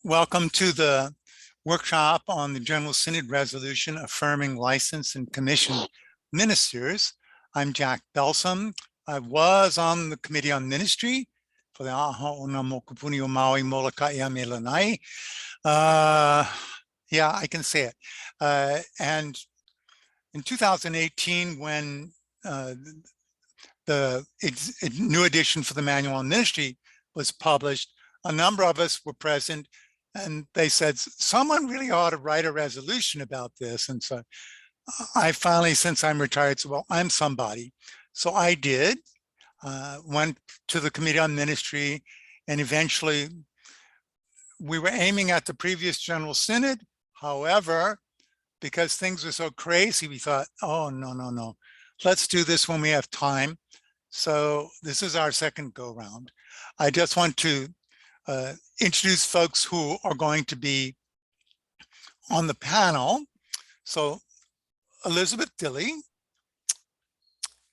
Welcome to the workshop on the General Synod resolution affirming license and commission ministers. I'm Jack Belsom. I was on the Committee on Ministry for the Aha Mokupuni Maui, Moloka, Me Lāna. Yeah, I can say it. And in 2018, when the new edition for the Manual on Ministry was published, a number of us were present, and they said, someone really ought to write a resolution about this. And so I finally, since I'm retired, said, well, I'm somebody. So I did, went to the Committee on Ministry, and eventually we were aiming at the previous General Synod. However, because things were so crazy, we thought, oh, no. Let's do this when we have time. So this is our second go round. I just want to introduce folks who are going to be on the panel. So Elizabeth Dilley.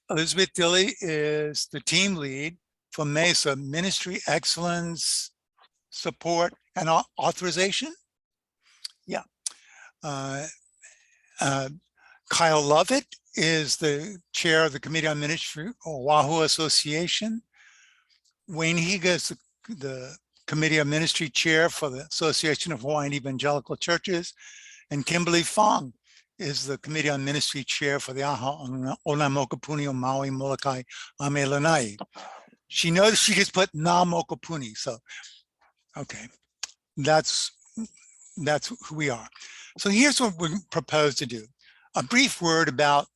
Elizabeth Dilley is the team lead for MESA, Ministry Excellence, Support, and Authorization. Yeah. Kyle Lovett is the chair of the Committee on Ministry, Oahu Association. Wayne Higa is the Committee on Ministry chair for the Association of Hawaiian Evangelical Churches. And Kimberly Fong is the Committee on Ministry chair for the Aha Mokupuni Maui, Moloka, Me Lāna. She noticed she just put Na Mokupuni. So, okay, that's who we are. So here's what we propose to do. A brief word about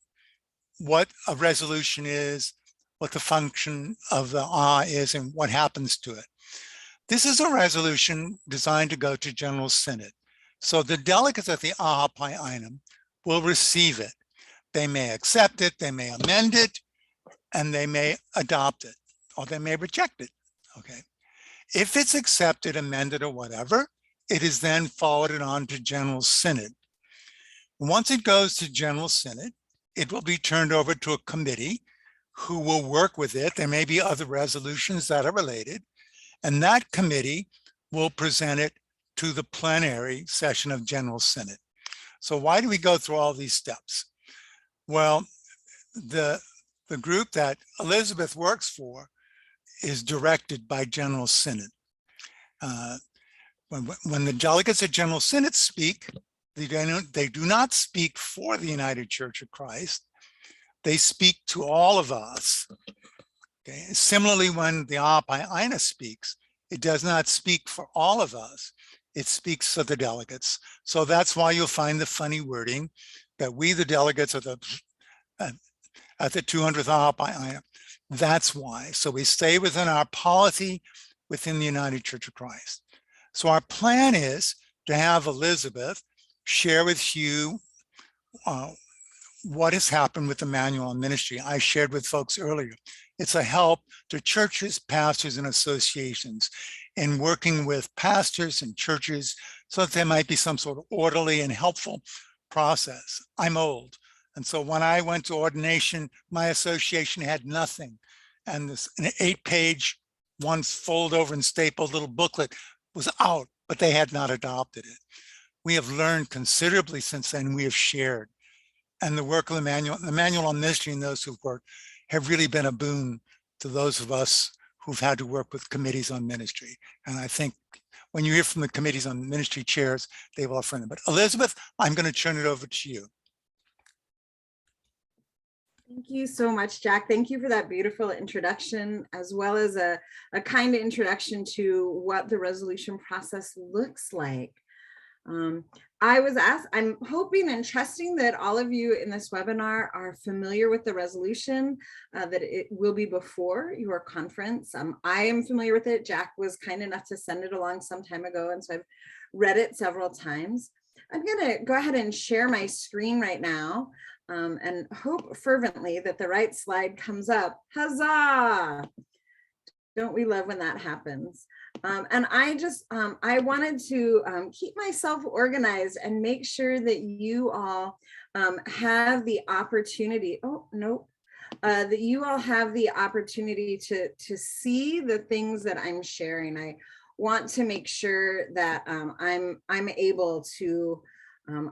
what a resolution is, what the function of the AHA is, and what happens to it. This is a resolution designed to go to General Synod. So the delegates at the Aha Pae āina will receive it. They may accept it, they may amend it, and they may adopt it, or they may reject it, okay? If it's accepted, amended, or whatever, it is then forwarded on to General Synod. Once it goes to General Synod, it will be turned over to a committee who will work with it. There may be other resolutions that are related, and that committee will present it to the plenary session of General Synod. So why do we go through all these steps? Well, the group that Elizabeth works for is directed by General Synod. When the delegates at General Synod speak, they do not speak for the United Church of Christ. They speak to all of us. Okay. Similarly, when the Aha Pae āina speaks, it does not speak for all of us. It speaks for the delegates. So that's why you'll find the funny wording that we, the delegates, at the 200th Aha Pae āina. That's why. So we stay within our polity within the United Church of Christ. So our plan is to have Elizabeth share with you what has happened with the Manual on Ministry. I shared with folks earlier. It's a help to churches, pastors, and associations in working with pastors and churches so that there might be some sort of orderly and helpful process. I'm old. And so when I went to ordination, my association had nothing. And this an 8-page, once fold over and stapled little booklet was out, but they had not adopted it. We have learned considerably since then. We have shared. And the work of the Manual on Ministry and those who've worked have really been a boon to those of us who've had to work with committees on ministry. And I think when you hear from the committees on ministry chairs, they will affirm them. But Elizabeth, I'm going to turn it over to you. Thank you so much, Jack. Thank you for that beautiful introduction, as well as a kind of introduction to what the resolution process looks like. I was asked, I'm hoping and trusting that all of you in this webinar are familiar with the resolution, that it will be before your conference. I am familiar with it. Jack was kind enough to send it along some time ago, and so I've read it several times. I'm going to go ahead and share my screen right now and hope fervently that the right slide comes up. Huzzah! Don't we love when that happens? And I wanted to keep myself organized and make sure that you all have the opportunity, that you all have the opportunity to see the things that I'm sharing. I want to make sure that I'm able to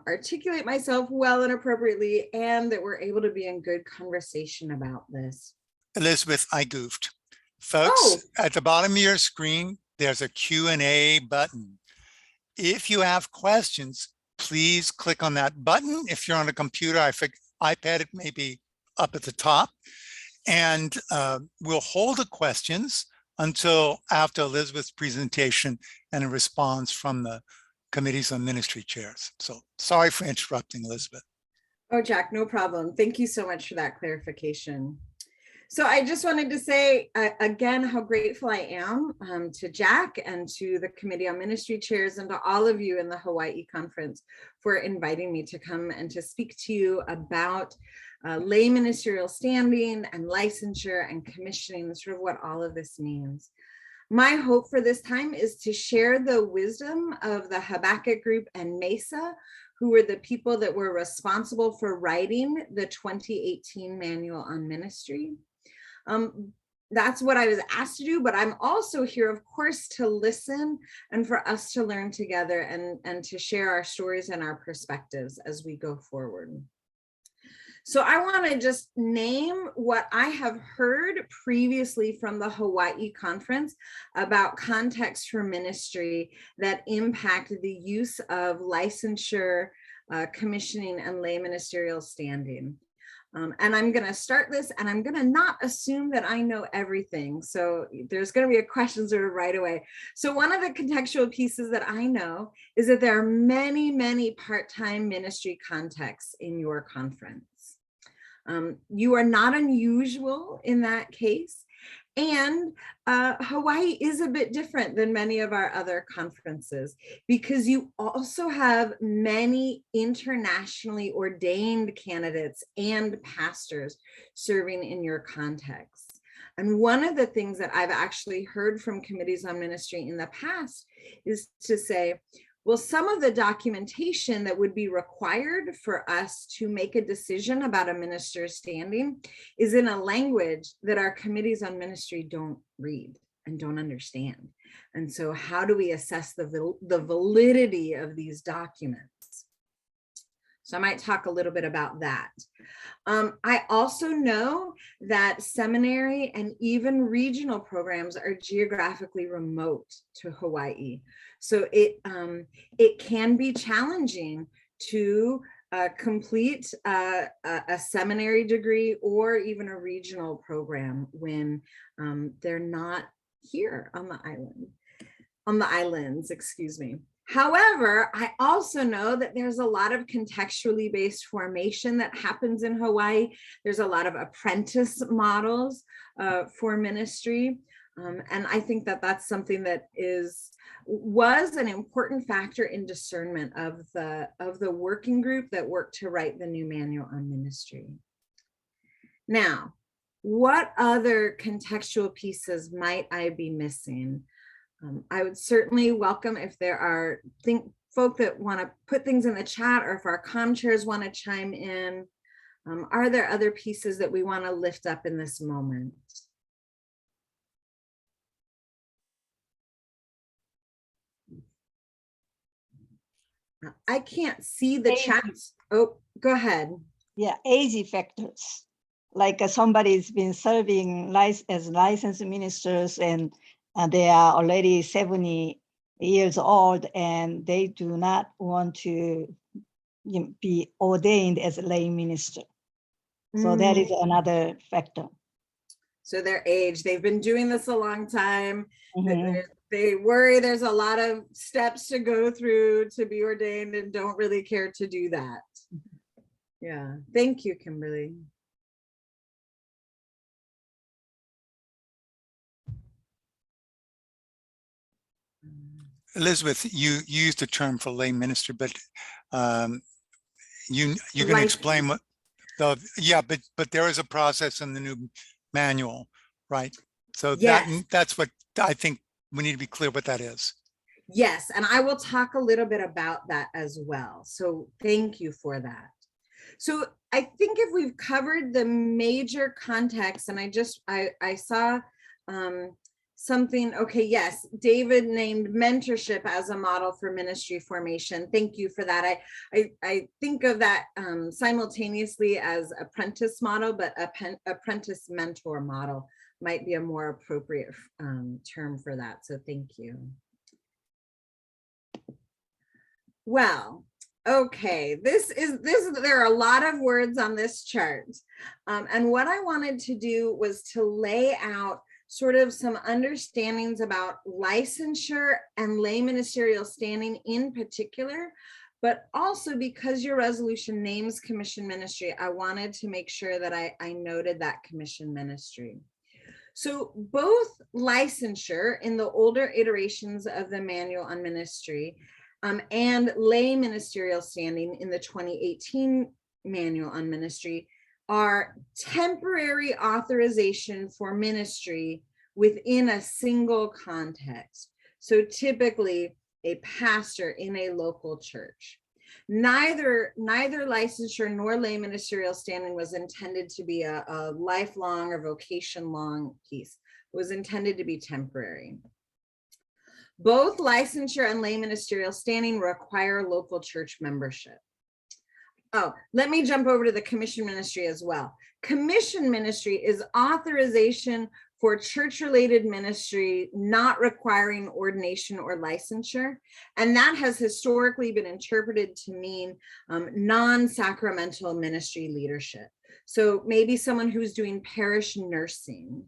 articulate myself well and appropriately, and that we're able to be in good conversation about this. Elizabeth, I goofed. Folks, Oh, at the bottom of your screen, there's a Q&A button. If you have questions, please click on that button. If you're on a computer, iPad, it may be up at the top. And we'll hold the questions until after Elizabeth's presentation and a response from the committees on ministry chairs. So sorry for interrupting, Elizabeth. Oh, Jack, no problem. Thank you so much for that clarification. So I just wanted to say again how grateful I am to Jack and to the Committee on Ministry Chairs and to all of you in the Hawaii Conference for inviting me to come and to speak to you about lay ministerial standing and licensure and commissioning, sort of what all of this means. My hope for this time is to share the wisdom of the Habakkuk group and Mesa, who were the people that were responsible for writing the 2018 Manual on Ministry. That's what I was asked to do, but I'm also here, of course, to listen and for us to learn together and to share our stories and our perspectives as we go forward. So I want to just name what I have heard previously from the Hawaii Conference about context for ministry that impact the use of licensure, commissioning, and lay ministerial standing. And I'm going to start this, and I'm going to not assume that I know everything. So there's going to be a question sort of right away. So one of the contextual pieces that I know is that there are many, many part-time ministry contexts in your conference. You are not unusual in that case. And Hawaii is a bit different than many of our other conferences because you also have many internationally ordained candidates and pastors serving in your context. And one of the things that I've actually heard from committees on ministry in the past is to say, well, some of the documentation that would be required for us to make a decision about a minister's standing is in a language that our committees on ministry don't read and don't understand. And so how do we assess the validity of these documents? So I might talk a little bit about that. I also know that seminary and even regional programs are geographically remote to Hawaii. So it can be challenging to complete a seminary degree or even a regional program when they're not here on the islands, excuse me. However, I also know that there's a lot of contextually based formation that happens in Hawaii. There's a lot of apprentice models for ministry. And I think that that's something that was an important factor in discernment of the working group that worked to write the new manual on ministry. Now, what other contextual pieces might I be missing? I would certainly welcome if there are folk that want to put things in the chat, or if our comm chairs want to chime in. Are there other pieces that we want to lift up in this moment? I can't see the chat. Oh, go ahead. Yeah, age factors. Like somebody's been serving as licensed ministers and they are already 70 years old and they do not want to be ordained as a lay minister. So that is another factor. So their age, they've been doing this a long time. They worry there's a lot of steps to go through to be ordained and don't really care to do that. Yeah, thank you, Kimberly. Elizabeth, you used the term for lay minister, but you can explain what but there is a process in the new manual, right? So yes. That's what I think we need to be clear what that is. Yes, and I will talk a little bit about that as well. So thank you for that. So I think if we've covered the major context, and I saw something, okay, yes, David named mentorship as a model for ministry formation. Thank you for that. I think of that simultaneously as apprentice model, but apprentice mentor model might be a more appropriate term for that. So thank you. Well, okay, there are a lot of words on this chart. And what I wanted to do was to lay out sort of some understandings about licensure and lay ministerial standing in particular, but also because your resolution names commission ministry, I wanted to make sure that I noted that commission ministry. So both licensure in the older iterations of the manual on ministry and lay ministerial standing in the 2018 manual on ministry are temporary authorization for ministry within a single context. So typically a pastor in a local church. Neither licensure nor lay ministerial standing was intended to be a lifelong or vocation long piece. It was intended to be temporary. Both licensure and lay ministerial standing require local church membership. Oh, let me jump over to the commission ministry as well. Commission ministry is authorization for church-related ministry not requiring ordination or licensure. And that has historically been interpreted to mean non-sacramental ministry leadership. So maybe someone who's doing parish nursing.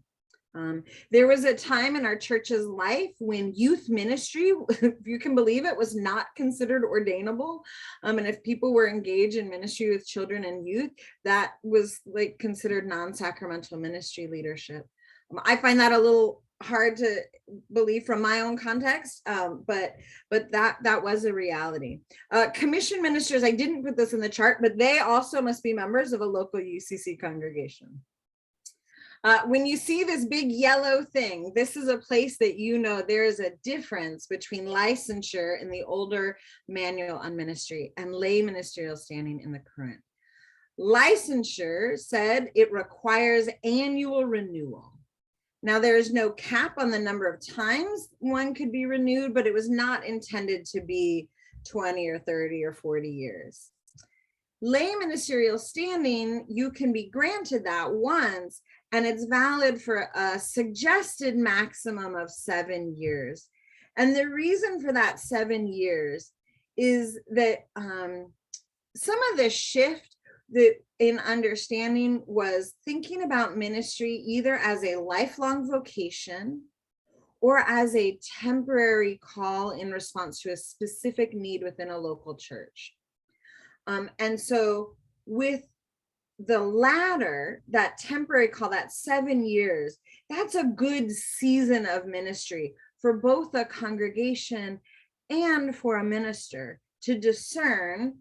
There was a time in our church's life when youth ministry, if you can believe it, was not considered ordainable. And if people were engaged in ministry with children and youth, that was like considered non-sacramental ministry leadership. I find that a little hard to believe from my own context, but that was a reality. Commission ministers, I didn't put this in the chart, but they also must be members of a local UCC congregation. When you see this big yellow thing, this is a place that you know there is a difference between licensure in the older manual on ministry and lay ministerial standing in the current. Licensure said it requires annual renewal. Now, there is no cap on the number of times one could be renewed, but it was not intended to be 20 or 30 or 40 years. Lay ministerial standing, you can be granted that once, and it's valid for a suggested maximum of 7 years. And the reason for that 7 years is that some of the shift that in understanding was thinking about ministry either as a lifelong vocation or as a temporary call in response to a specific need within a local church. And so with the latter, that temporary call, that 7 years, that's a good season of ministry for both a congregation and for a minister to discern,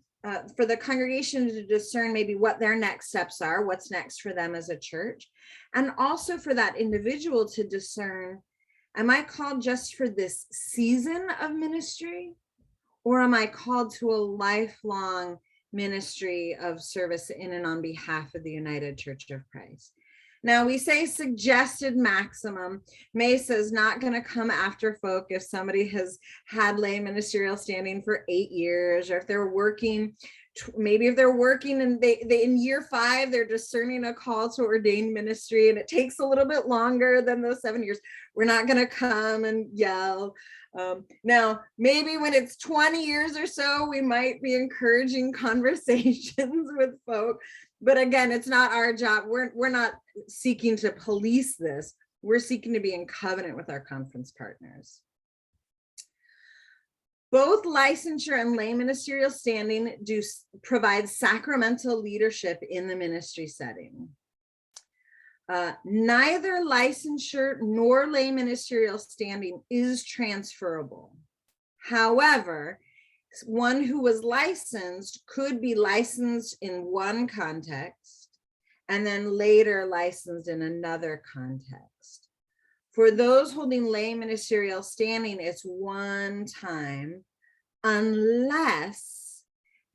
for the congregation to discern maybe what their next steps are, what's next for them as a church, and also for that individual to discern, am I called just for this season of ministry, or am I called to a lifelong ministry of service in and on behalf of the United Church of Christ? Now, we say suggested maximum. Mesa is not going to come after folk if somebody has had lay ministerial standing for 8 years, or if they're working, maybe if they're working and they in year 5, they're discerning a call to ordained ministry and it takes a little bit longer than those 7 years. We're not going to come and yell. Now, maybe when it's 20 years or so, we might be encouraging conversations with folk. But again, it's not our job. We're not seeking to police this. We're seeking to be in covenant with our conference partners. Both licensure and lay ministerial standing do provide sacramental leadership in the ministry setting. Neither licensure nor lay ministerial standing is transferable. However, one who was licensed could be licensed in one context and then later licensed in another context. For those holding lay ministerial standing, it's one time, unless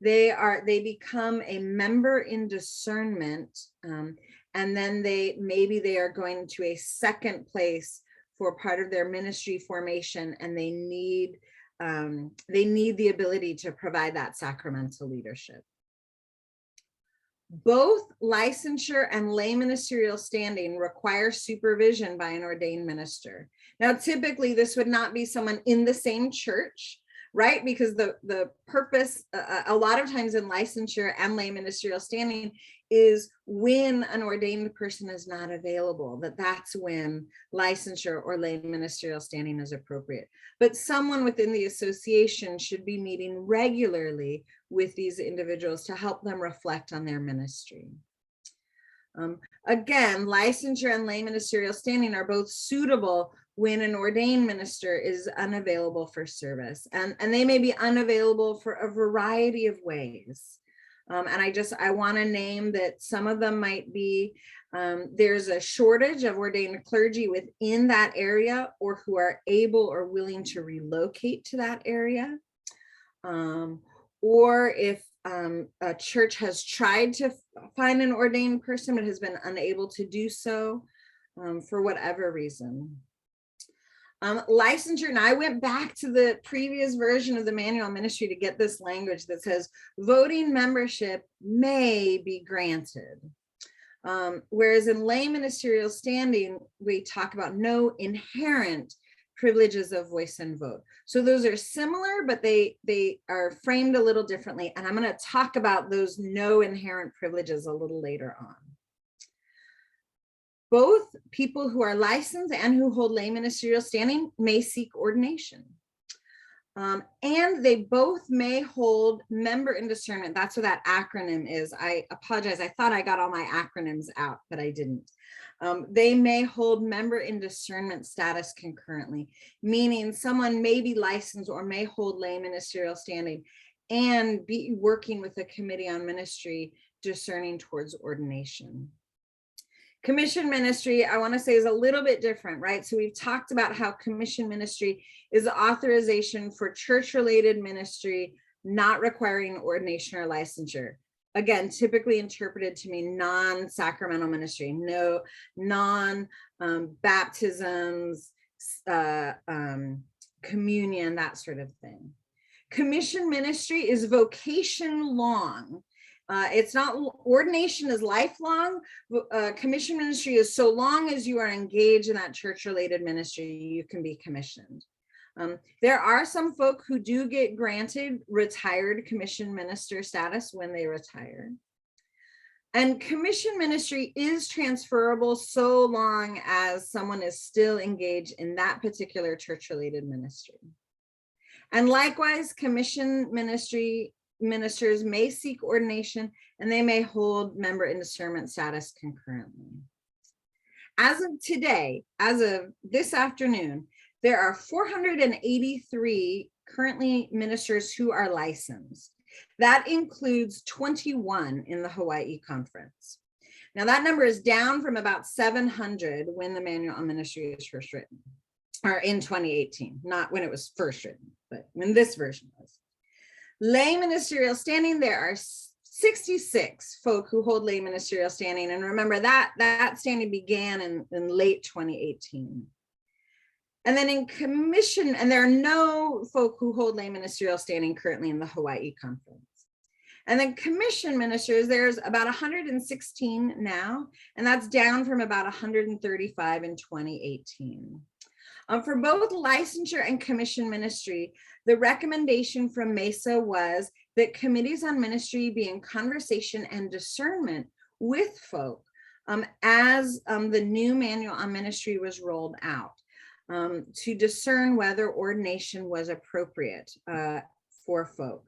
they become a member in discernment, and then maybe they are going to a second place for part of their ministry formation, and they need the ability to provide that sacramental leadership. Both licensure and lay ministerial standing require supervision by an ordained minister. Now, typically, this would not be someone in the same church, right? Because the purpose, a lot of times in licensure and lay ministerial standing, is when an ordained person is not available, that's when licensure or lay ministerial standing is appropriate. But someone within the association should be meeting regularly with these individuals to help them reflect on their ministry. Again, licensure and lay ministerial standing are both suitable when an ordained minister is unavailable for service, and they may be unavailable for a variety of ways. And I want to name that some of them might be, there's a shortage of ordained clergy within that area, or who are able or willing to relocate to that area. Or if a church has tried to find an ordained person but has been unable to do so for whatever reason. Licensure, and I went back to the previous version of the manual on ministry to get this language that says voting membership may be granted. Whereas in lay ministerial standing, we talk about no inherent privileges of voice and vote. So those are similar, but they are framed a little differently. And I'm going to talk about those no inherent privileges a little later on. Both people who are licensed and who hold lay ministerial standing may seek ordination. And they both may hold member in discernment. That's what that acronym is. I apologize. I thought I got all my acronyms out, but I didn't. They may hold member in discernment status concurrently, meaning someone may be licensed or may hold lay ministerial standing and be working with a committee on ministry discerning towards ordination. Commission ministry, I want to say, is a little bit different, right? So we've talked about how commission ministry is authorization for church-related ministry, not requiring ordination or licensure. Again, typically interpreted to mean non-sacramental ministry, no non-baptisms, communion, that sort of thing. Commission ministry is vocation long. It's not, ordination is lifelong. Commission ministry is so long as you are engaged in that church-related ministry, you can be commissioned. There are some folk who do get granted retired commission minister status when they retire. And commission ministry is transferable so long as someone is still engaged in that particular church-related ministry. And likewise, commission ministers may seek ordination, and they may hold member in discernment status concurrently. As of today, as of this afternoon, there are 483 currently ministers who are licensed. That includes 21 in the Hawaii conference. Now that number is down from about 700 when the manual on ministry was first written, or in 2018, not when it was first written, but when this version was. Lay ministerial standing, there are 66 folk who hold lay ministerial standing. And remember that standing began in late 2018. And then in commission, and there are no folk who hold lay ministerial standing currently in the Hawaii conference. And then commission ministers, there's about 116 now, and that's down from about 135 in 2018. For both licensure and commission ministry, the recommendation from MESA was that committees on ministry be in conversation and discernment with folk as the new manual on ministry was rolled out to discern whether ordination was appropriate for folk.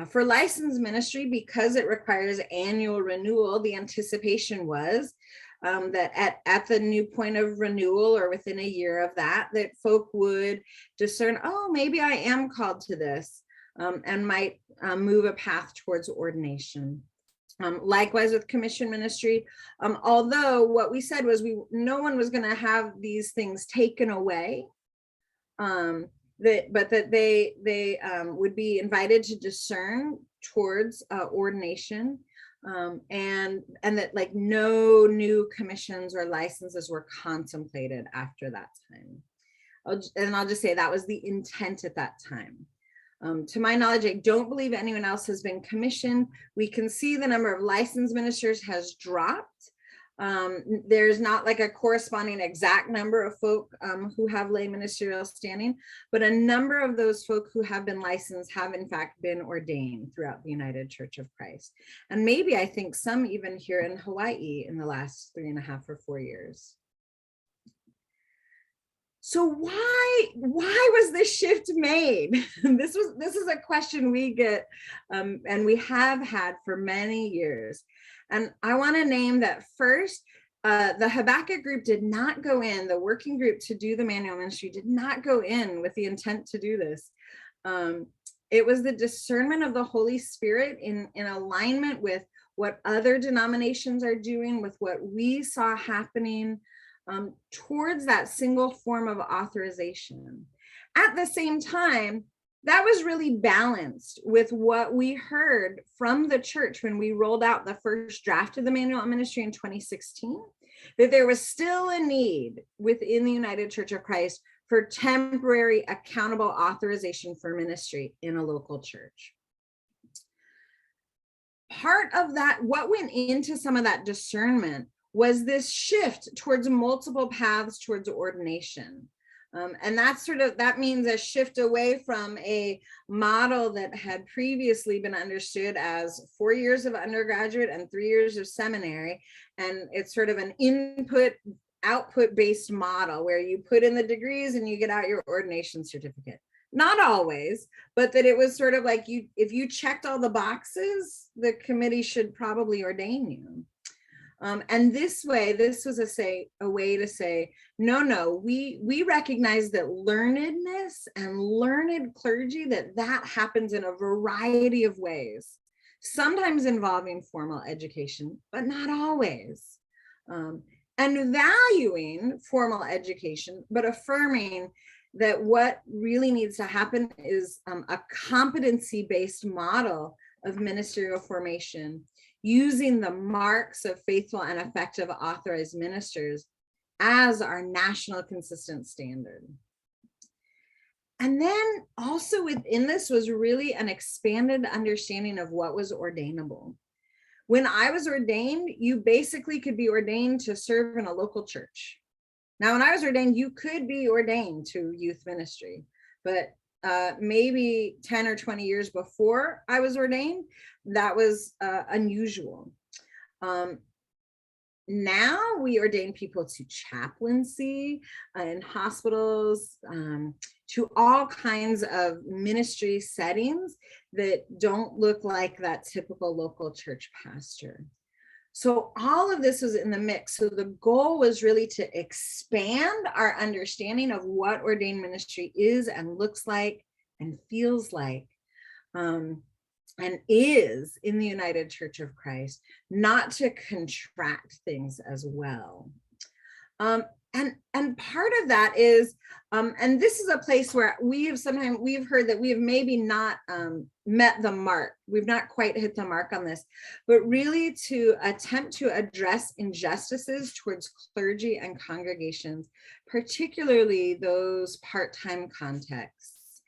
For licensed ministry, because it requires annual renewal, the anticipation was that at the new point of renewal or within a year of that folk would discern, oh, maybe I am called to this, and might move a path towards ordination. Likewise with commission ministry, although what we said was no one was going to have these things taken away, but that they would be invited to discern towards ordination. and that like no new commissions or licenses were contemplated after that time. I'll just say that was the intent at that time. To my knowledge, I don't believe anyone else has been commissioned. We can see the number of licensed ministers has dropped. There's not like a corresponding exact number of folk who have lay ministerial standing, but a number of those folk who have been licensed have in fact been ordained throughout the United Church of Christ. And maybe I think some even here in Hawaii in the last 3.5 or 4 years. So why was this shift made? This is a question we get and we have had for many years. And I want to name that first, the Habakkuk group did not go in, the working group to do the manual ministry did not go in with the intent to do this. It was the discernment of the Holy Spirit in alignment with what other denominations are doing, with what we saw happening towards that single form of authorization. At the same time, that was really balanced with what we heard from the church when we rolled out the first draft of the manual on ministry in 2016, that there was still a need within the United Church of Christ for temporary accountable authorization for ministry in a local church. Part of that, what went into some of that discernment was this shift towards multiple paths towards ordination. And that means a shift away from a model that had previously been understood as 4 years of undergraduate and 3 years of seminary. And it's sort of an output based model where you put in the degrees and you get out your ordination certificate. Not always, but that it was sort of like if you checked all the boxes, the committee should probably ordain you. And this was a way to say, no, we recognize that learnedness and learned clergy, that happens in a variety of ways, sometimes involving formal education, but not always. And valuing formal education, but affirming that what really needs to happen is a competency-based model of ministerial formation, using the marks of faithful and effective authorized ministers as our national consistent standard. And then also within this was really an expanded understanding of what was ordainable. When I was ordained, you basically could be ordained to serve in a local church. Now, when I was ordained, you could be ordained to youth ministry, but maybe 10 or 20 years before I was ordained, that was unusual. Now we ordain people to chaplaincy in hospitals, to all kinds of ministry settings that don't look like that typical local church pastor. So all of this was in the mix. So the goal was really to expand our understanding of what ordained ministry is and looks like and feels like, and is in the United Church of Christ, not to contract things as well. And part of that is, and this is a place where we've heard that we have maybe not met the mark. We've not quite hit the mark on this, but really to attempt to address injustices towards clergy and congregations, particularly those part-time contexts.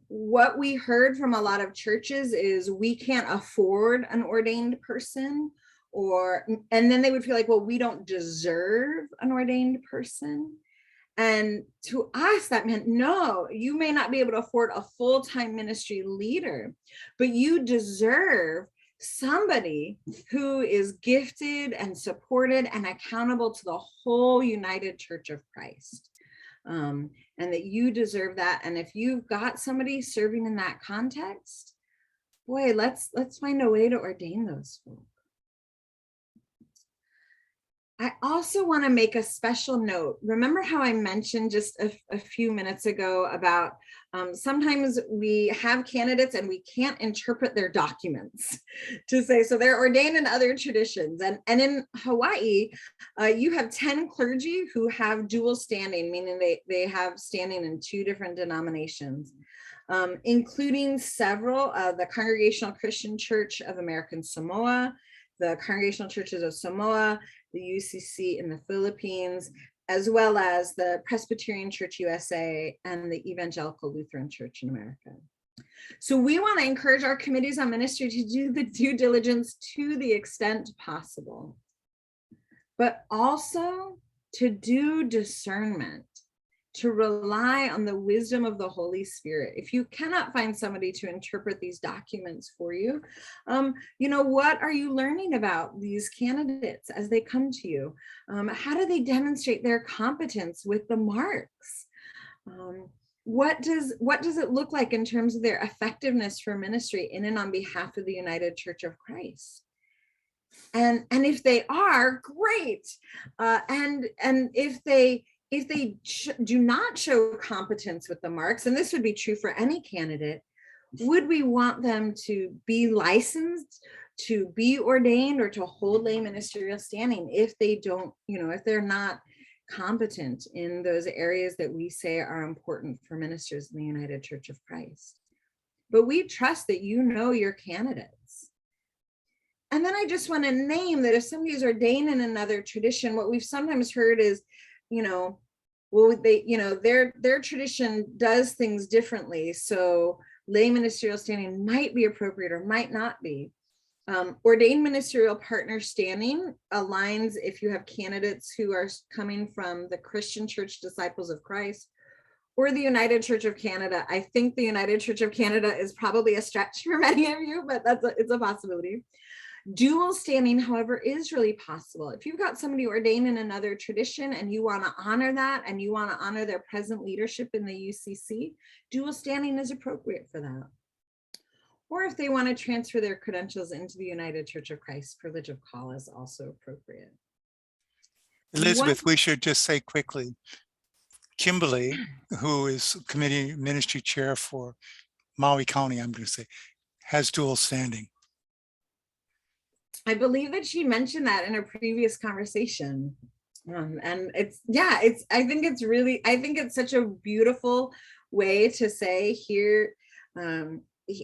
What we heard from a lot of churches is we can't afford an ordained person, and then they would feel like, well, we don't deserve an ordained person. And to us, that meant, no, you may not be able to afford a full-time ministry leader, but you deserve somebody who is gifted and supported and accountable to the whole United Church of Christ. And that you deserve that. And if you've got somebody serving in that context, boy, let's find a way to ordain those folks. I also want to make a special note. Remember how I mentioned just a few minutes ago about sometimes we have candidates and we can't interpret their documents to say, so they're ordained in other traditions. And in Hawaii, you have 10 clergy who have dual standing, meaning they have standing in 2 different denominations. including several of the Congregational Christian Church of American Samoa, the Congregational Churches of Samoa, the UCC in the Philippines, as well as the Presbyterian Church USA and the Evangelical Lutheran Church in America. So we want to encourage our committees on ministry to do the due diligence to the extent possible, but also to do discernment, to rely on the wisdom of the Holy Spirit. If you cannot find somebody to interpret these documents for you, what are you learning about these candidates as they come to you? How do they demonstrate their competence with the marks? What does it look like in terms of their effectiveness for ministry in and on behalf of the United Church of Christ? And if they are, great. And if they do not show competence with the marks, and this would be true for any candidate, would we want them to be licensed, to be ordained, or to hold lay ministerial standing if they don't, if they're not competent in those areas that we say are important for ministers in the United Church of Christ? But we trust that you know your candidates. And then I just want to name that if somebody is ordained in another tradition, what we've sometimes heard is, their tradition does things differently, so lay ministerial standing might be appropriate or might not be. Ordained ministerial partner standing aligns if you have candidates who are coming from the Christian Church Disciples of Christ or the United Church of Canada. I think the United Church of Canada is probably a stretch for many of you, but it's a possibility. Dual standing, however, is really possible. If you've got somebody ordained in another tradition and you want to honor that and you want to honor their present leadership in the UCC, dual standing is appropriate for that. Or if they want to transfer their credentials into the United Church of Christ, privilege of call is also appropriate. Elizabeth, we should just say quickly, Kimberly, who is committee ministry chair for Maui County, I'm going to say, has dual standing. I believe that she mentioned that in a previous conversation. And I think it's such a beautiful way to say here,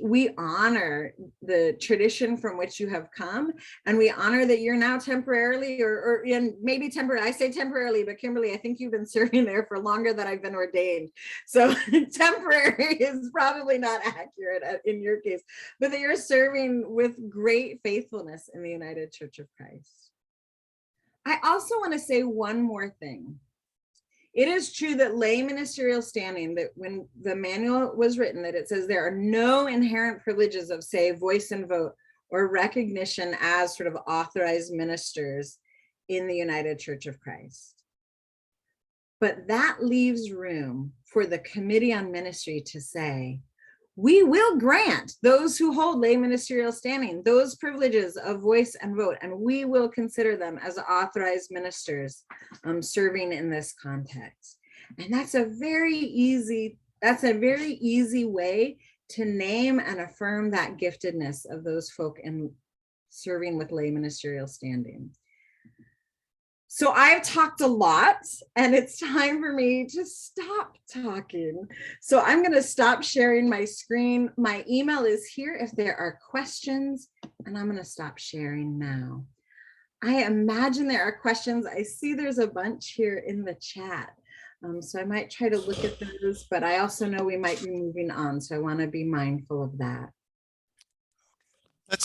we honor the tradition from which you have come, and we honor that you're now temporarily or maybe temporary. I say temporarily, but Kimberly, I think you've been serving there for longer than I've been ordained. So temporary is probably not accurate in your case, but that you're serving with great faithfulness in the United Church of Christ. I also want to say one more thing. It is true that lay ministerial standing, that when the manual was written, that it says there are no inherent privileges of, say, voice and vote or recognition as sort of authorized ministers in the United Church of Christ. But that leaves room for the Committee on Ministry to say, we will grant those who hold lay ministerial standing those privileges of voice and vote, and we will consider them as authorized ministers serving in this context. And that's a very easy way to name and affirm that giftedness of those folk in serving with lay ministerial standing. So I've talked a lot, and it's time for me to stop talking. So I'm going to stop sharing my screen. My email is here if there are questions, and I'm going to stop sharing now. I imagine there are questions. I see there's a bunch here in the chat. So I might try to look at those, but I also know we might be moving on, so I want to be mindful of that.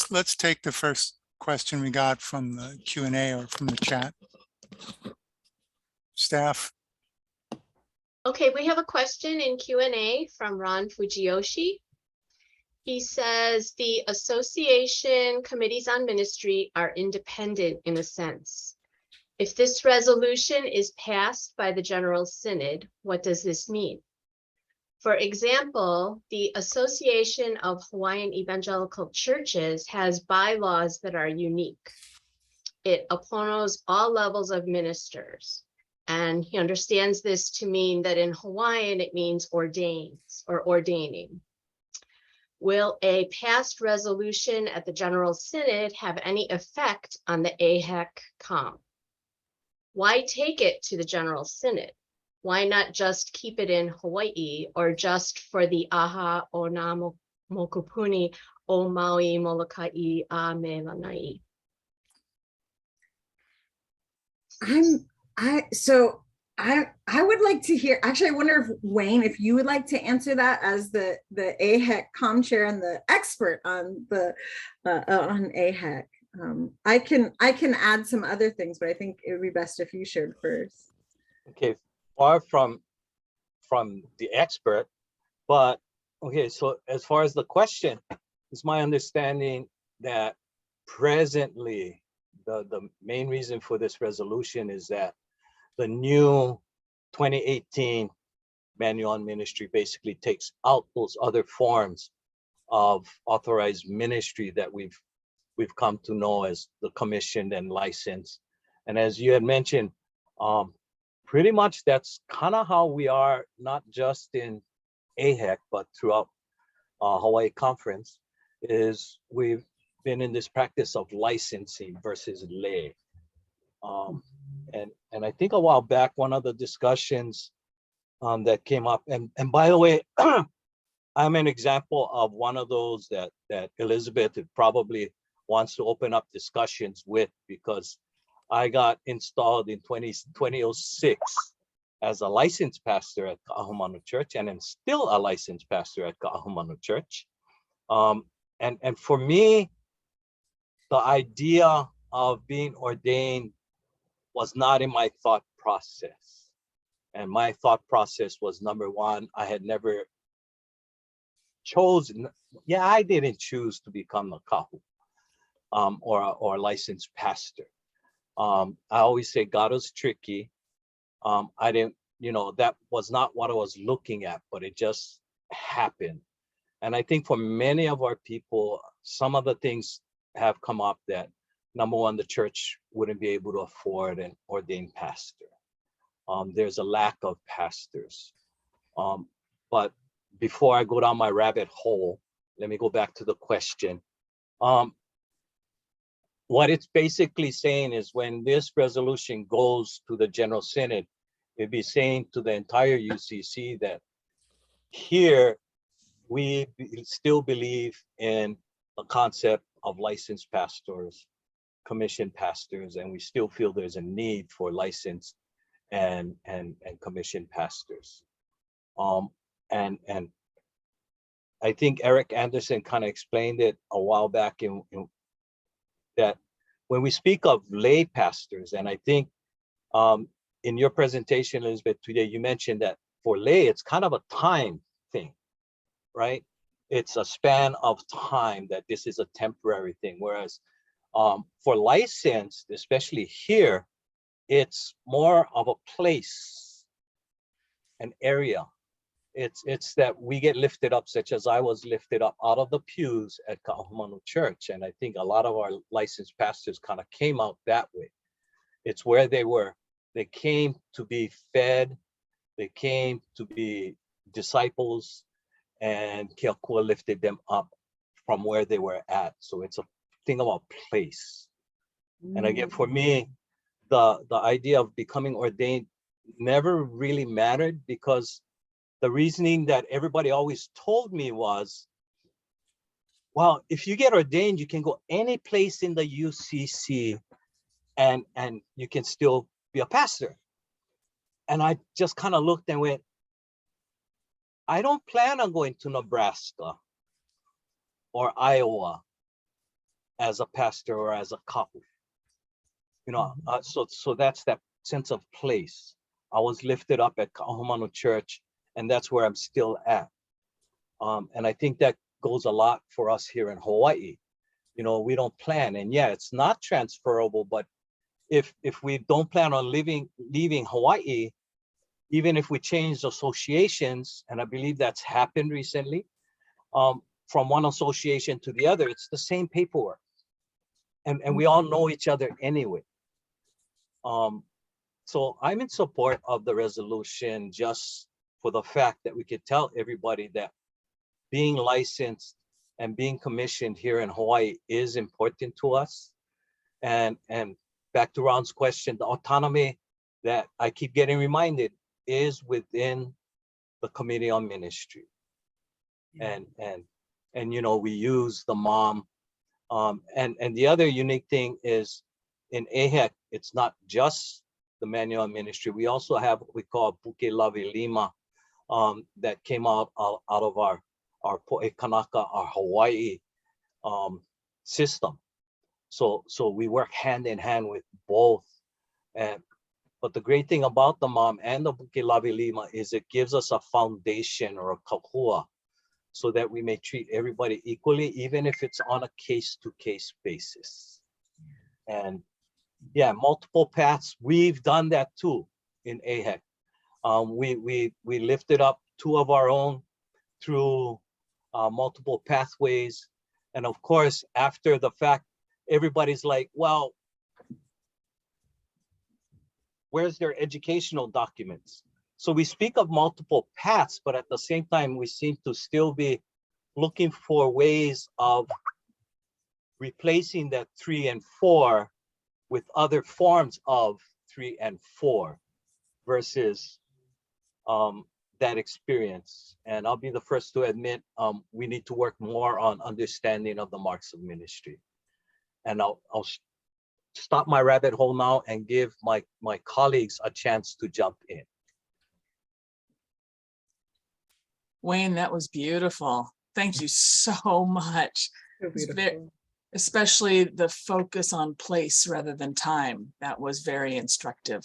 Let's take the first question we got from the Q&A or from the chat. Staff. Okay, we have a question in Q&A from Ron Fujiyoshi. He says the association committees on ministry are independent in a sense. If this resolution is passed by the General Synod, what does this mean? For example, the Association of Hawaiian Evangelical Churches has bylaws that are unique. It appoints all levels of ministers. And he understands this to mean that in Hawaiian, it means ordains or ordaining. Will a passed resolution at the General Synod have any effect on the AHEC COM? Why take it to the General Synod? Why not just keep it in Hawaii, or just for the Aha o Nā Mokupuni o Maui Moloka a Me Lāna? I would like to hear, actually, I wonder if Wayne, if you would like to answer that as the AHEC com chair and the expert on the on AHEC. I can add some other things, but I think it would be best if you shared first. Okay, far from the expert, but okay, so as far as the question, it's my understanding that presently the main reason for this resolution is that the new 2018 manual on ministry basically takes out those other forms of authorized ministry that we've come to know as the commissioned and licensed. And as you had mentioned, pretty much that's kind of how we are, not just in AHEC, but throughout Hawaii Conference, is we've been in this practice of licensing versus lay. And I think a while back, one of the discussions that came up, and by the way, I'm an example of one of those that Elizabeth probably wants to open up discussions with, because I got installed in 2006 as a licensed pastor at Ka'ahumanu Church, and I'm still a licensed pastor at Ka'ahumanu Church. And for me, the idea of being ordained was not in my thought process. And my thought process was, number one, I had never chosen, I didn't choose to become a kahu or a licensed pastor. I always say God was tricky. I didn't, that was not what I was looking at, but it just happened. And I think for many of our people, some of the things have come up that, number one, the church wouldn't be able to afford an ordained pastor. There's a lack of pastors. But before I go down my rabbit hole, let me go back to the question. What it's basically saying is, when this resolution goes to the General Synod, it'd be saying to the entire UCC that here we still believe in the concept of licensed pastors, commissioned pastors, and we still feel there's a need for licensed and commissioned pastors. And I think Eric Anderson kind of explained it a while back in that when we speak of lay pastors, and I think in your presentation, Elizabeth, today, you mentioned that for lay, it's kind of a time thing, right? It's a span of time, that this is a temporary thing. Whereas for licensed, especially here, it's more of a place, an area. It's that we get lifted up, such as I was lifted up out of the pews at Ka'ahumanu Church. And I think a lot of our licensed pastors kind of came out that way. It's where they were. They came to be fed. They came to be disciples, and Keakua lifted them up from where they were at. So it's a thing about place. And again, for me, the idea of becoming ordained never really mattered, because the reasoning that everybody always told me was, well, if you get ordained, you can go any place in the UCC and you can still be a pastor. And I just kind of looked and went, I don't plan on going to Nebraska or Iowa as a pastor or as a kahu. So that's that sense of place. I was lifted up at Ka'ahumanu Church, and that's where I'm still at. And I think that goes a lot for us here in Hawaii. We don't plan, and it's not transferable, but if we don't plan on leaving Hawaii, even if we change associations, and I believe that's happened recently, from one association to the other, it's the same paperwork. And we all know each other anyway. So I'm in support of the resolution, just for the fact that we could tell everybody that being licensed and being commissioned here in Hawaii is important to us. And back to Ron's question, the autonomy that I keep getting reminded, is within the Committee on Ministry. And you know, we use the mom. And the other unique thing is in AHEC, it's not just the Manual on Ministry. We also have what we call Puke Lavi Lima that came out of our Po'e Kanaka, our Hawaii system. So we work hand in hand with both. But the great thing about the mom and the Puke Lavi Lima is it gives us a foundation or a kahua so that we may treat everybody equally, even if it's on a case-to-case basis. And yeah, multiple paths. We've done that too in AHEC. We lifted up 2 of our own through multiple pathways. And of course, after the fact, everybody's like, well, where's their educational documents? So we speak of multiple paths, but at the same time, we seem to still be looking for ways of replacing that 3 and 4 with other forms of 3 and 4 versus that experience. And I'll be the first to admit we need to work more on understanding of the marks of ministry. And I'll stop my rabbit hole now and give my colleagues a chance to jump in. Wayne, that was beautiful. Thank you so much. So beautiful. Especially the focus on place rather than time. That was very instructive.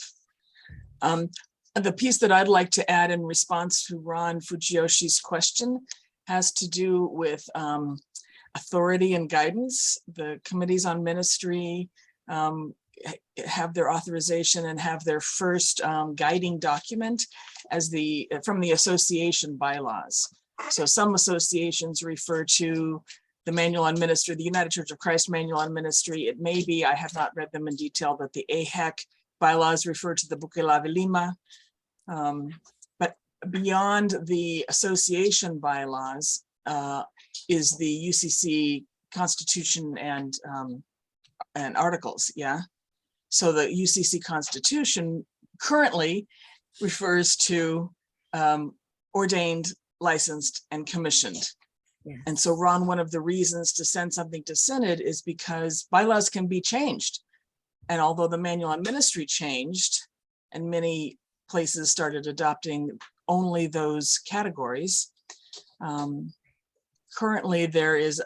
The piece that I'd like to add in response to Ron Fujiyoshi's question has to do with authority and guidance. The committees on ministry have their authorization and have their first guiding document as from the association bylaws. So some associations refer to the Manual on Ministry, the United Church of Christ Manual on Ministry. It may be, I have not read them in detail, but the AHEC bylaws refer to the Puke Lavi Lima. But beyond the association bylaws is the UCC Constitution and articles, yeah? So the UCC Constitution currently refers to ordained, licensed, and commissioned. Yeah. And so, Ron, one of the reasons to send something to Synod is because bylaws can be changed. And although the Manual on Ministry changed, and many places started adopting only those categories, currently there is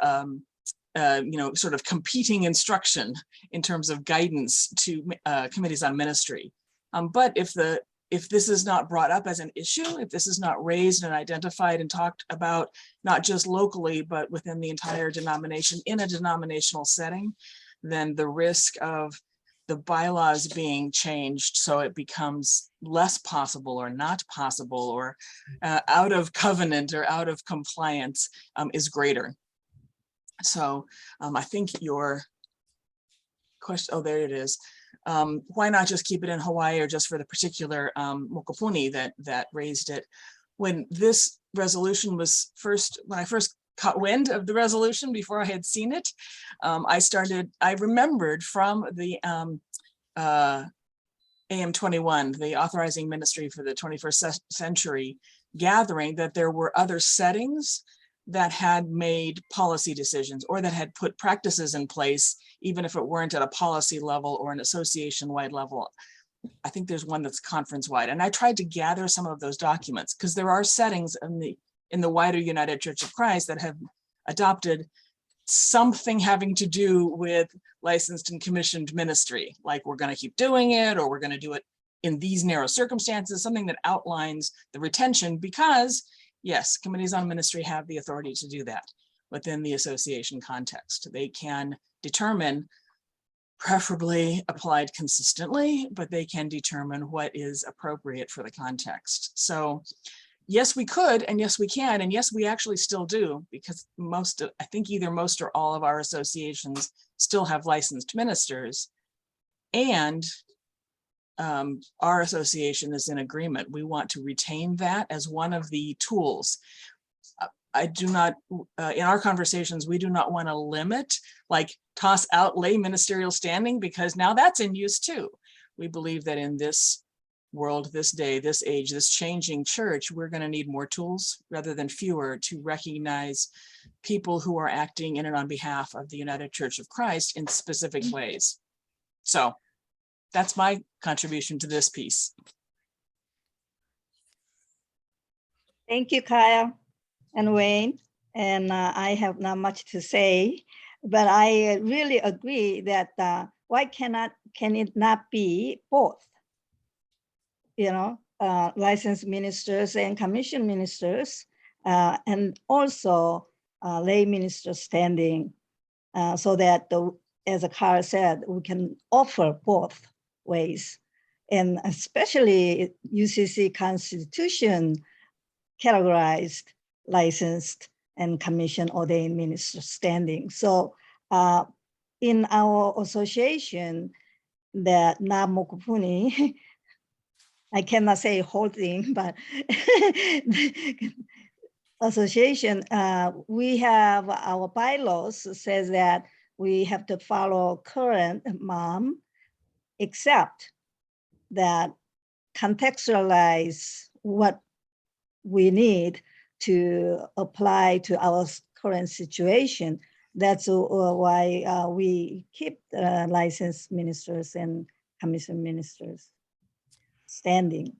sort of competing instruction in terms of guidance to committees on ministry. But if this is not brought up as an issue, if this is not raised and identified and talked about, not just locally, but within the entire denomination in a denominational setting, then the risk of the bylaws being changed so it becomes less possible or not possible or out of covenant or out of compliance is greater. So I think your question, oh, there it is. Why not just keep it in Hawaii or just for the particular Mokupuni that raised it? When this resolution was when I first caught wind of the resolution before I had seen it, I remembered from the AM21, the Authorizing Ministry for the 21st Century gathering, that there were other settings that had made policy decisions or that had put practices in place, even if it weren't at a policy level or an association-wide level. I think there's one that's conference-wide. And I tried to gather some of those documents because there are settings in the wider United Church of Christ that have adopted something having to do with licensed and commissioned ministry, like we're going to keep doing it, or we're going to do it in these narrow circumstances, something that outlines the retention, because yes, committees on ministry have the authority to do that within the association context. They can determine, preferably applied consistently, but they can determine what is appropriate for the context. So yes, we could, and yes, we can, and yes, we actually still do, because I think either most or all of our associations still have licensed ministers, and our association is in agreement. We want to retain that as one of the tools. I do not, in our conversations, we do not want to limit, like toss out lay ministerial standing, because now that's in use too. We believe that in this world, this day, this age, this changing church, we're going to need more tools rather than fewer to recognize people who are acting in and on behalf of the United Church of Christ in specific ways. So that's my contribution to this piece. Thank you, Kyle and Wayne. And I have not much to say, but I really agree that why can it not be both? You know, licensed ministers and commissioned ministers, and also lay ministers standing, so that, as Kyle said, we can offer both ways. And especially UCC Constitution categorized licensed and commissioned ordained ministers standing. So in our association, that Na Mokupuni, I cannot say whole thing, but association, we have our bylaws says that we have to follow current MOM, except that contextualize what we need to apply to our current situation. That's why we keep licensed ministers and commissioned ministers standing.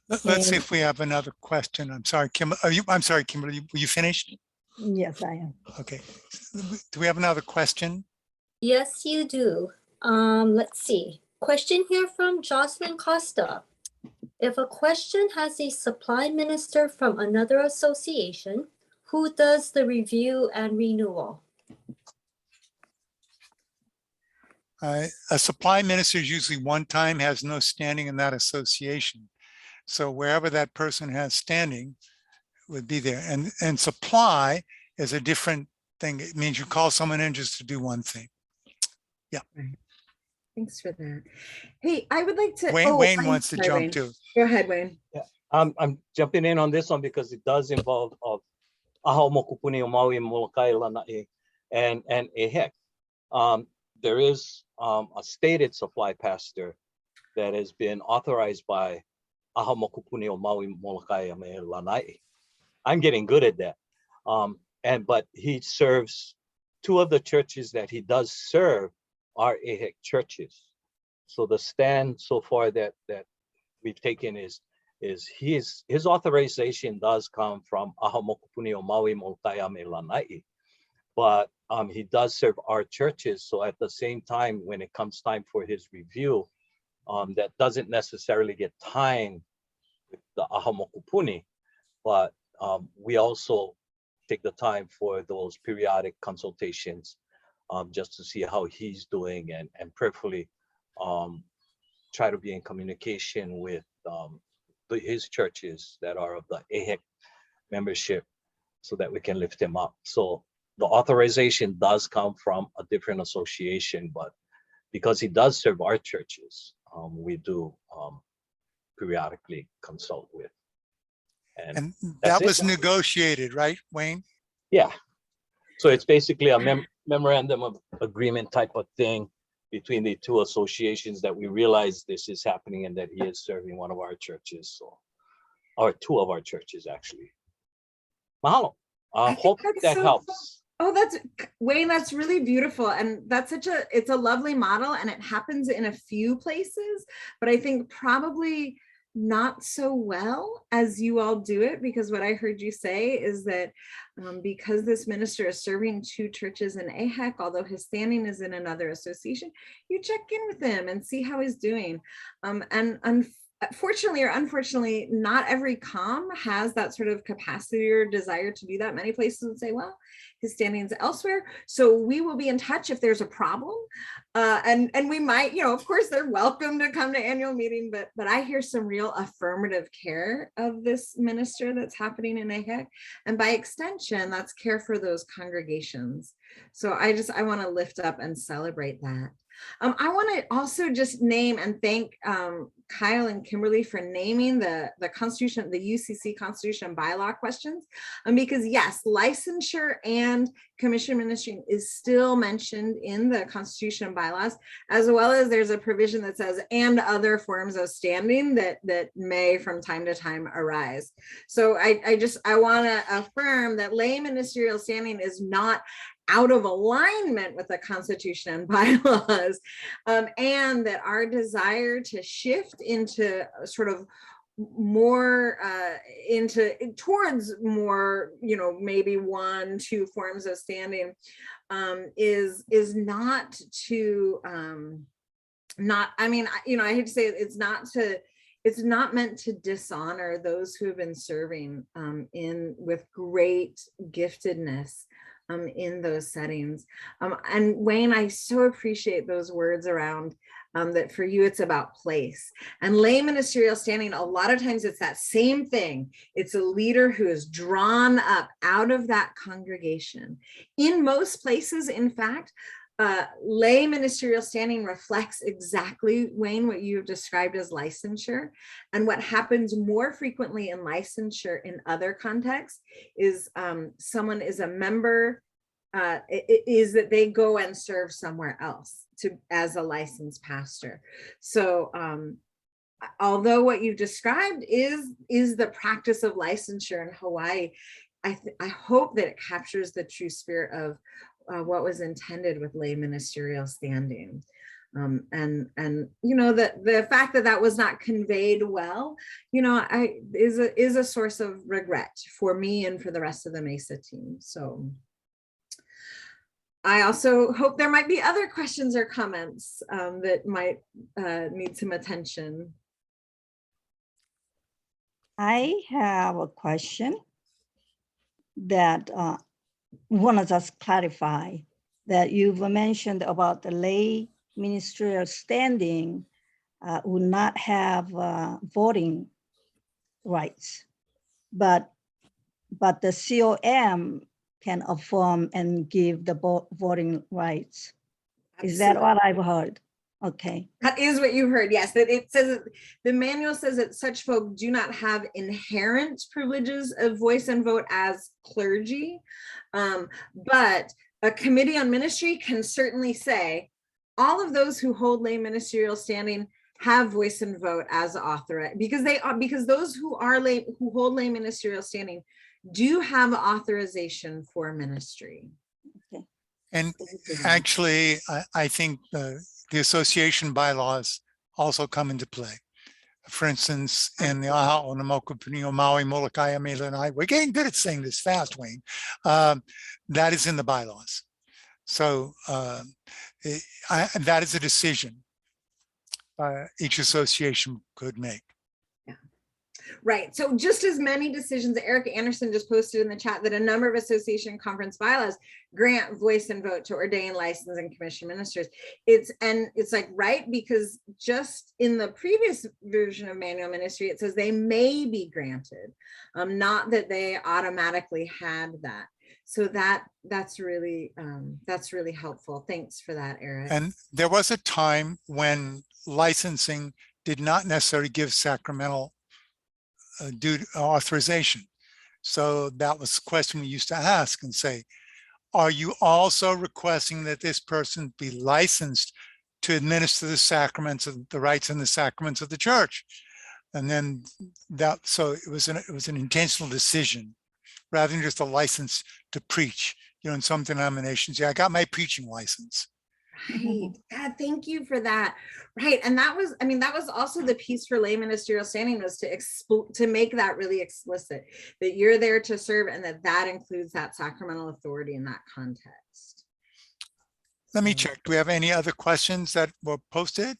Let's see if we have another question. I'm sorry, Kim. I'm sorry, Kimberly. Were you finished? Yes, I am. Okay. Do we have another question? Yes, you do. Let's see. Question here from Jocelyn Costa. If a question has a supply minister from another association, who does the review and renewal? A supply minister is usually one time, has no standing in that association. So wherever that person has standing would be there. And supply is a different thing. It means you call someone in just to do one thing. Yeah. Right. Thanks for that. Hey, I would like to. Wayne wants to jump Wayne. too. Go ahead, Wayne. Yeah, I'm jumping in on this one because it does involve of Aha Mokupuni o Maui, Moloka, Lana'i, and Ehek. There is a stated supply pastor that has been authorized by Aha Mokupuni o Maui, Moloka, Lana'i. I'm getting good at that. But he serves two of the churches that he does serve are Ehek churches. So the stand so far that we've taken is his authorization does come from Aha Mokupuni o Maui, Moloka, Lana'i. But he does serve our churches. So at the same time, when it comes time for his review, that doesn't necessarily get timed with the Aha Mokupuni, but we also take the time for those periodic consultations just to see how he's doing and prayerfully try to be in communication with his churches that are of the Ehek membership so that we can lift him up. So the authorization does come from a different association, but because he does serve our churches, we do periodically consult with. And that was negotiated, right, Wayne? Yeah. So it's basically a memorandum of agreement type of thing between the two associations that we realize this is happening and that he is serving one of our churches, so, or two of our churches actually. Mahalo. Hope that helps. Oh, that's Wayne, that's really beautiful. And that's it's a lovely model, and it happens in a few places, but I think probably not so well as you all do it, because what I heard you say is that because this minister is serving two churches in Ehek, although his standing is in another association, you check in with him and see how he's doing. Fortunately or unfortunately, not every COM has that sort of capacity or desire to do that. Many places would say, well, his standings elsewhere. So we will be in touch if there's a problem. And we might, of course, they're welcome to come to annual meeting, but I hear some real affirmative care of this minister that's happening in Ehek. And by extension, that's care for those congregations. So I want to lift up and celebrate that. I want to also just name and thank Kyle and Kimberly for naming the Constitution, the UCC Constitution bylaw questions, because yes, licensure and commission ministry is still mentioned in the Constitution bylaws, as well as there's a provision that says and other forms of standing that may from time to time arise. So I want to affirm that lay ministerial standing is not out of alignment with the Constitution and bylaws, and that our desire to shift into sort of more towards more, maybe 1-2 forms of standing is not to I hate to say it, it's not meant to dishonor those who have been serving with great giftedness in those settings. And Wayne, I so appreciate those words around that for you, it's about place. And lay ministerial standing, a lot of times it's that same thing. It's a leader who is drawn up out of that congregation. In most places, in fact, lay ministerial standing reflects exactly, Wayne, what you've described as licensure. And what happens more frequently in licensure in other contexts is someone is a member, is that they go and serve somewhere else as a licensed pastor. So although what you've described is the practice of licensure in Hawaii, I hope that it captures the true spirit of what was intended with lay ministerial standing. And the fact that was not conveyed well, is a source of regret for me and for the rest of the MESA team. So I also hope there might be other questions or comments that might need some attention. I have a question that want to just clarify that you've mentioned about the lay ministerial standing will not have voting rights, but the COM can affirm and give the voting rights. Absolutely. Is that what I've heard? Okay. That is what you heard. Yes, that it says, the manual says that such folk do not have inherent privileges of voice and vote as clergy, but a committee on ministry can certainly say all of those who hold lay ministerial standing have voice and vote as authorized, because those who hold lay ministerial standing do have authorization for ministry. Okay. And actually, I think the association bylaws also come into play. For instance, in the Aha Makua, Maui, Moloka, Me Lāna, we're getting good at saying this fast, Wayne. That is in the bylaws. So that is a decision each association could make. Right. So just as many decisions, Eric Anderson just posted in the chat that a number of association conference bylaws grant voice and vote to ordain, license, and commission ministers. It's like, right, because just in the previous version of manual ministry, it says they may be granted, not that they automatically had that. So that's really helpful. Thanks for that, Eric. And there was a time when licensing did not necessarily give sacramental due authorization. So that was a question we used to ask and say, are you also requesting that this person be licensed to administer the sacraments of the rites and the sacraments of the church? And then so it was an intentional decision rather than just a license to preach. In some denominations, I got my preaching license. Right. God, thank you for that. Right. And that was also the piece for lay ministerial standing, was to make that really explicit, that you're there to serve and that includes that sacramental authority in that context. Let me check. Do we have any other questions that were posted?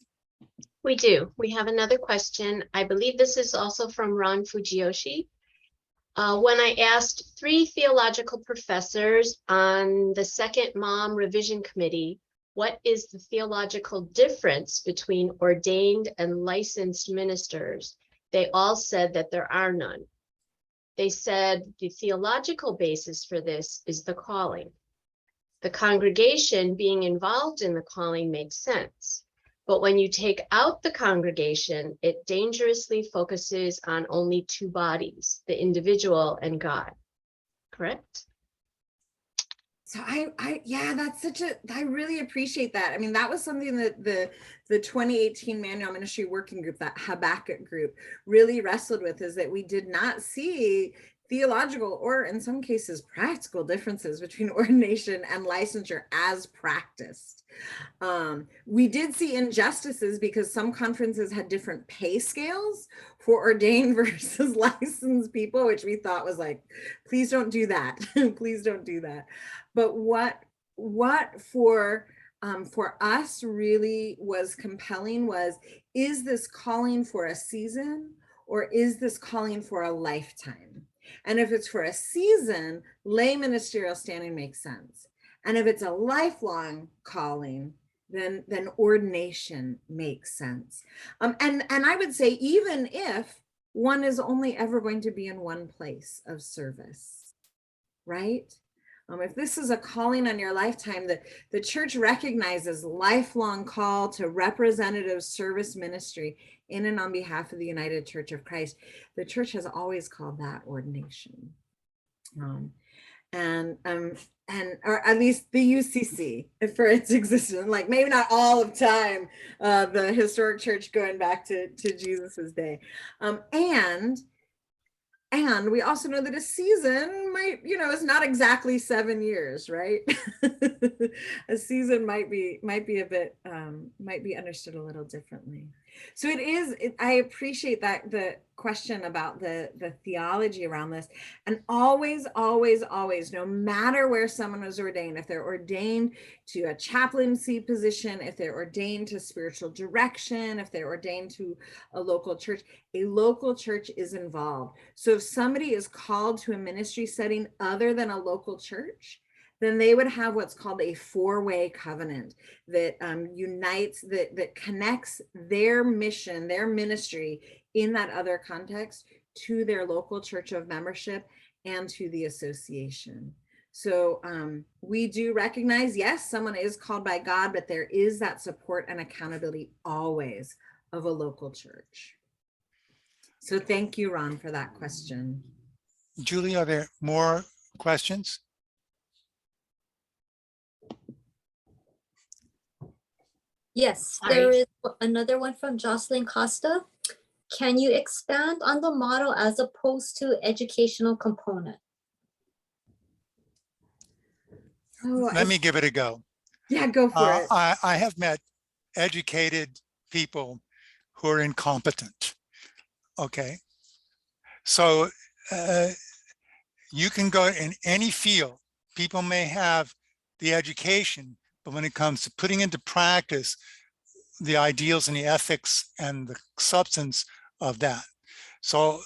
We do. We have another question. I believe this is also from Ron Fujiyoshi. When I asked 3 theological professors on the second Mom Revision Committee, what is the theological difference between ordained and licensed ministers, they all said that there are none. They said the theological basis for this is the calling. The congregation being involved in the calling makes sense. But when you take out the congregation, it dangerously focuses on only two bodies, the individual and God. Correct? So yeah, that's I really appreciate that. I mean, that was something that the 2018 Manual Ministry Working Group, that Habakkuk group, really wrestled with, is that we did not see theological, or in some cases practical, differences between ordination and licensure as practiced. We did see injustices because some conferences had different pay scales for ordained versus licensed people, which we thought was like, please don't do that. Please don't do that. But what for us really was compelling was, is this calling for a season, or is this calling for a lifetime? And if it's for a season, lay ministerial standing makes sense. And if it's a lifelong calling, then ordination makes sense. And I would say, even if one is only ever going to be in one place of service, right? If this is a calling on your lifetime, that the church recognizes lifelong call to representative service ministry in and on behalf of the United Church of Christ, the church has always called that ordination. Or at least the UCC for its existence, like maybe not all of time, the historic church going back to Jesus's day. And we also know that a season might, it's not exactly 7 years, right? A season might be a bit, might be understood a little differently. So I appreciate that, the question about the theology around this. And always, always, always, no matter where someone was ordained, if they're ordained to a chaplaincy position, if they're ordained to spiritual direction, if they're ordained to a local church is involved. So if somebody is called to a ministry setting other than a local church, then they would have what's called a four-way covenant that unites, that connects their mission, their ministry in that other context to their local church of membership and to the association. So we do recognize, yes, someone is called by God, but there is that support and accountability always of a local church. So thank you, Ron, for that question. Julie, are there more questions? Yes, there is another one from Jocelyn Costa. Can you expand on the model as opposed to educational component? Let me give it a go. Yeah, go for it. I have met educated people who are incompetent. Okay. So you can go in any field. People may have the education, but when it comes to putting into practice the ideals and the ethics and the substance of that. So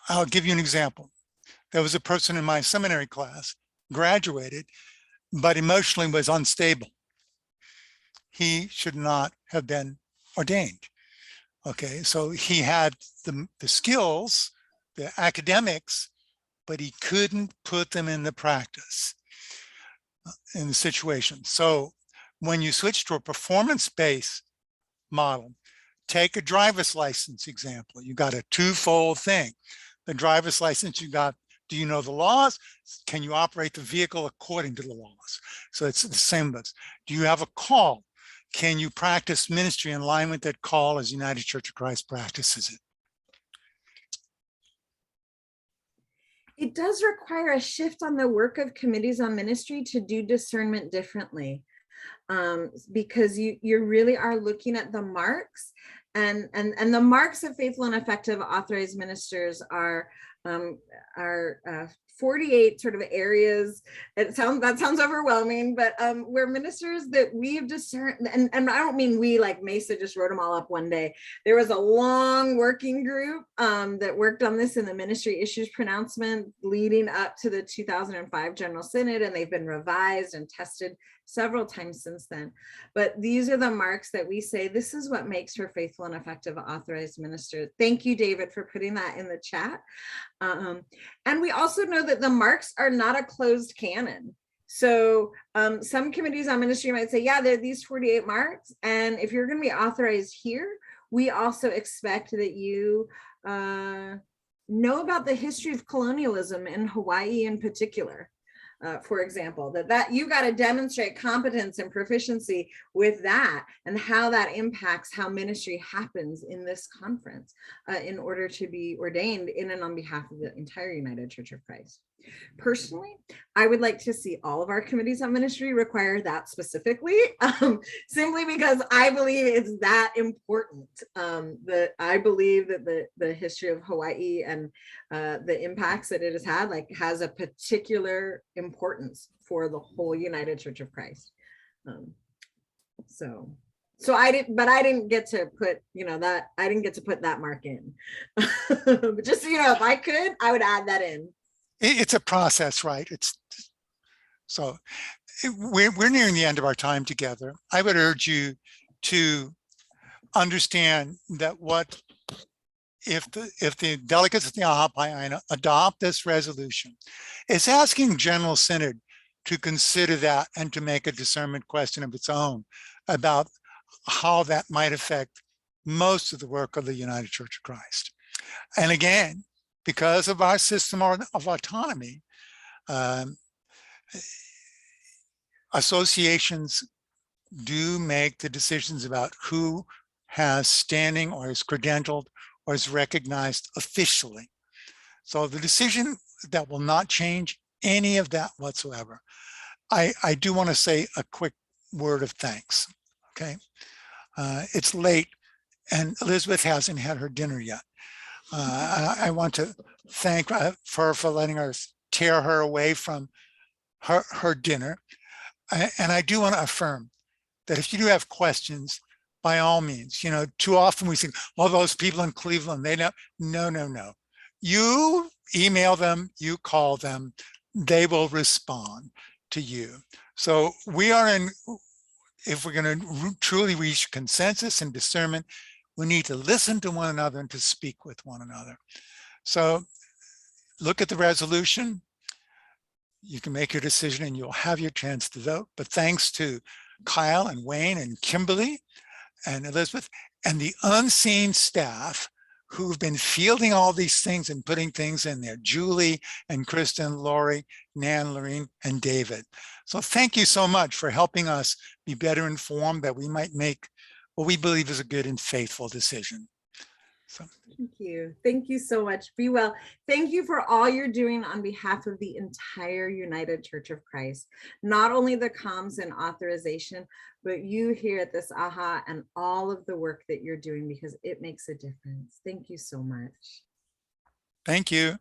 I'll give you an example. There was a person in my seminary class, graduated, but emotionally was unstable. He should not have been ordained. Okay, so he had the skills, the academics, but he couldn't put them into practice in the situation. So when you switch to a performance-based model, take a driver's license example. You got a twofold thing. The driver's license, you got, do you know the laws? Can you operate the vehicle according to the laws? So it's the same as, do you have a call? Can you practice ministry in line with that call as United Church of Christ practices it? It does require a shift on the work of committees on ministry to do discernment differently, because you really are looking at the marks, and the marks of faithful and effective authorized ministers are 48 sort of areas. That sounds overwhelming, but we're ministers that we've discerned, and I don't mean we, like Mesa just wrote them all up one day. There was a long working group that worked on this in the ministry issues pronouncement leading up to the 2005 General Synod, and they've been revised and tested several times since then. But these are the marks that we say, this is what makes for faithful and effective authorized ministers. Thank you, David, for putting that in the chat. And we also know that the marks are not a closed canon. So some committees on ministry might say, yeah, there are these 48 marks. And if you're going to be authorized here, we also expect that you know about the history of colonialism in Hawaii in particular. For example, that you got to demonstrate competence and proficiency with that and how that impacts how ministry happens in this conference in order to be ordained in and on behalf of the entire United Church of Christ. Personally, I would like to see all of our committees on ministry require that specifically, simply because I believe it's that important. I believe that the history of Hawaii and the impacts that it has had has a particular importance for the whole United Church of Christ. So I didn't get to put, I didn't get to put that mark in. But just, if I could, I would add that in. It's a process, right? We're nearing the end of our time together. I would urge you to understand that if the delegates of the Aha Pae āina adopt this resolution, it's asking General Synod to consider that and to make a discernment question of its own about how that might affect most of the work of the United Church of Christ. And again, because of our system of autonomy, associations do make the decisions about who has standing or is credentialed or is recognized officially. So the decision that will not change any of that whatsoever. I do want to say a quick word of thanks, okay? It's late and Elizabeth hasn't had her dinner yet. I want to thank her for letting us tear her away from her dinner. And I do want to affirm that if you do have questions, by all means, too often we think, all those people in Cleveland, they know. No. You email them, you call them, they will respond to you. So if we're going to truly reach consensus and discernment, we need to listen to one another and to speak with one another. So look at the resolution. You can make your decision and you'll have your chance to vote. But thanks to Kyle and Wayne and Kimberly and Elizabeth and the unseen staff who've been fielding all these things and putting things in there, Julie and Kristen, Lori, Nan, Lorene, and David. So thank you so much for helping us be better informed that we might make what we believe is a good and faithful decision. So. Thank you so much. Be well. Thank you for all you're doing on behalf of the entire United Church of Christ. Not only the comms and authorization, but you here at this Aha and all of the work that you're doing, because it makes a difference. Thank you so much. Thank you.